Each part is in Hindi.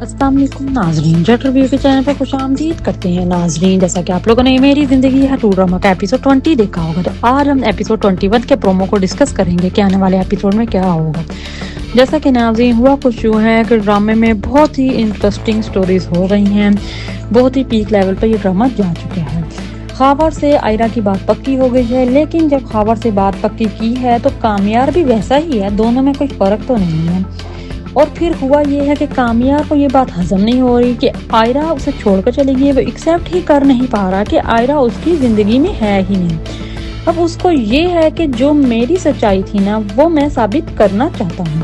अस्सलाम वालेकुम नाजरीन, जट रिव्यू के चैनल पर खुशामदीद करते हैं नाजरीन। जैसा कि आप लोगों ने मेरी जिंदगी है टू ड्रामा का एपिसोड 20 देखा होगा, तो आज हम एपिसोड 21 के प्रोमो को डिस्कस करेंगे कि आने वाले एपिसोड में क्या होगा। जैसा कि नाजरीन हुआ कुछ यूँ है कि ड्रामे में बहुत ही इंटरेस्टिंग स्टोरीज हो रही हैं, बहुत ही पीक लेवल पर ये ड्रामा जा चुका है। खावर से आयरा की बात पक्की हो गई है, लेकिन जब खावर से बात पक्की की है तो कामयार भी वैसा ही है, दोनों में कोई फर्क तो नहीं है। और फिर हुआ ये है कि कामयार को ये बात हजम नहीं हो रही कि आयरा उसे छोड़कर चली गई। वो एक्सेप्ट ही कर नहीं पा रहा कि आयरा उसकी जिंदगी में है ही नहीं। अब उसको ये है कि जो मेरी सच्चाई थी ना, वो मैं साबित करना चाहता हूँ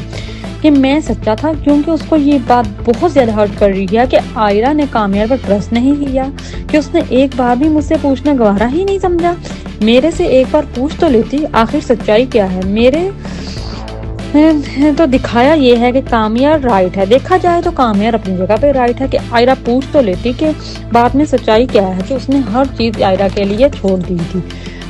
कि मैं सच्चा था, क्योंकि उसको ये बात बहुत ज्यादा हर्ट कर रही है कि आयरा ने कामयार पर ट्रस्ट नहीं किया, कि उसने एक बार भी मुझसे पूछना गवारा ही नहीं समझा। मेरे से एक बार पूछ तो लेती आखिर सच्चाई क्या है। मेरे तो दिखाया ये है कि कामयार राइट है, देखा जाए तो कामयार अपनी जगह पे राइट है कि आयरा पूछ तो लेती कि बाद में सच्चाई क्या है, कि उसने हर चीज आयरा के लिए छोड़ दी थी।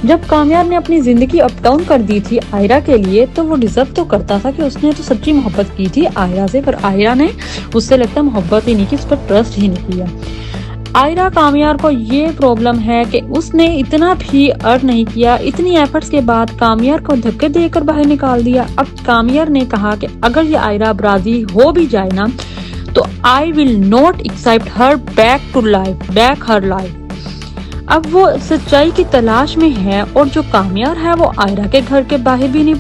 जब कामयार ने अपनी जिंदगी अप डाउन कर दी थी आयरा के लिए, तो वो डिजर्व तो करता था कि उसने तो सच्ची मोहब्बत की थी आयरा से, पर आयरा ने उससे लगता मोहब्बत ही नहीं की, उस पर ट्रस्ट ही नहीं किया। आयरा कामयार को ये प्रॉब्लम है कि उसने इतना भी अर्न नहीं किया। इतनी एफर्ट्स के बाद कामयार को धक्के देकर बाहर निकाल दिया। अब कामयार ने कहा कि अगर ये आयरा राजी हो भी जाए ना, तो I will not accept her back her life. अब वो सच्चाई की तलाश में है, और जो कामयार है वो आयरा के घर के बाहर भी नहीं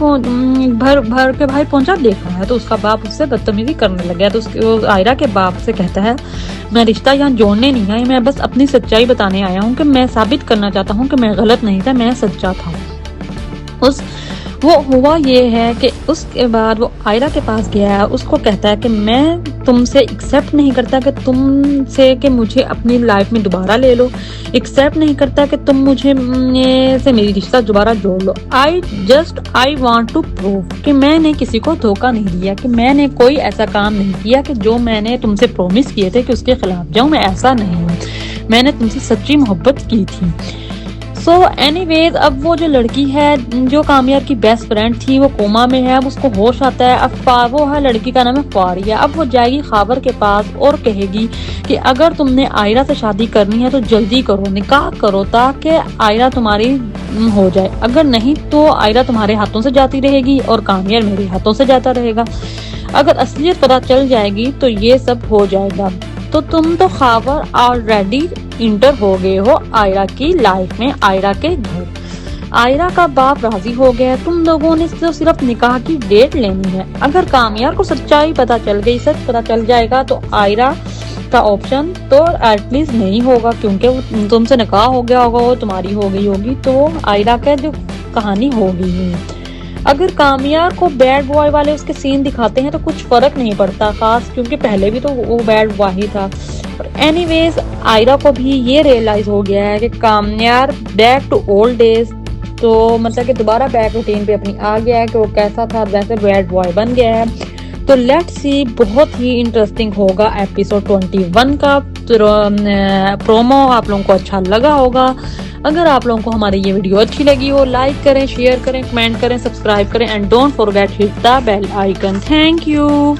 घर के बाहर पहुंचा देख रहा है, तो उसका बाप उससे बदतमीजी करने लग गया। तो वो आयरा के बाप से कहता है, मैं रिश्ता यहाँ जोड़ने नहीं आई, मैं बस अपनी सच्चाई बताने आया हूँ कि मैं साबित करना चाहता हूँ कि मैं गलत नहीं था, मैं सच्चा था। वो हुआ ये है कि उसके बाद वो आयरा के पास गया है, उसको कहता है कि मैं तुमसे एक्सेप्ट नहीं करता कि तुमसे कि मुझे अपनी लाइफ में दोबारा ले लो, एक्सेप्ट नहीं करता कि तुम मुझे से मेरी रिश्ता दोबारा जोड़ लो। आई वांट टू प्रूव कि मैंने किसी को धोखा नहीं दिया, कि मैंने कोई ऐसा काम नहीं किया कि जो मैंने तुमसे प्रॉमिस किए थे कि उसके खिलाफ जाऊं, मैं ऐसा नहीं हूँ। मैंने तुमसे सच्ची मोहब्बत की थी। सो एनीवेज, अब वो जो लड़की है जो कामयार की बेस्ट फ्रेंड थी, वो कोमा में है। अब उसको होश आता है। अब वो है, लड़की का नाम है फारिया। अब वो जाएगी खावर के पास और कहेगी कि अगर तुमने आयरा से शादी करनी है तो जल्दी करो, निकाह करो, ताकि आयरा तुम्हारी हो जाए। अगर नहीं तो आयरा तुम्हारे हाथों से जाती रहेगी और कामयार मेरे हाथों से जाता रहेगा। अगर असलियत पता चल जाएगी तो ये सब हो जाएगा। तो तुम तो खावर ऑलरेडी इंटर हो गए हो आयरा की लाइफ में, आयरा के घर। आयरा का बाप राजी हो गया। तुम लोगों ने तो सिर्फ निकाह की डेट लेनी है। अगर कामयार को सच्चाई पता चल गई, सच पता चल जाएगा, तो आयरा का ऑप्शन तो एटलीस्ट नहीं होगा, क्योंकि वो तुमसे निकाह हो गया होगा, वो तुम्हारी हो गई होगी, तो आयरा का जो कहानी हो गई है। अगर कामयार को बैड बॉय वाले उसके सीन दिखाते हैं तो कुछ फर्क नहीं पड़ता खास, क्योंकि पहले भी तो वो बैड बॉय ही था। एनीवेज, आयरा को भी ये रियलाइज हो गया है कि कामयार बैक टू ओल्ड डेज, तो मतलब कि दोबारा बैक रूटीन पे अपनी आ गया है, कि वो कैसा था वैसे बैड बॉय बन गया है। तो लेट्स सी, बहुत ही इंटरेस्टिंग होगा एपिसोड 21 का प्रोमो। आप लोगों को अच्छा लगा होगा। अगर आप लोगों को हमारी ये वीडियो अच्छी लगी हो, लाइक करें, शेयर करें, कमेंट करें, सब्सक्राइब करें, and don't forget hit the bell icon. Thank you.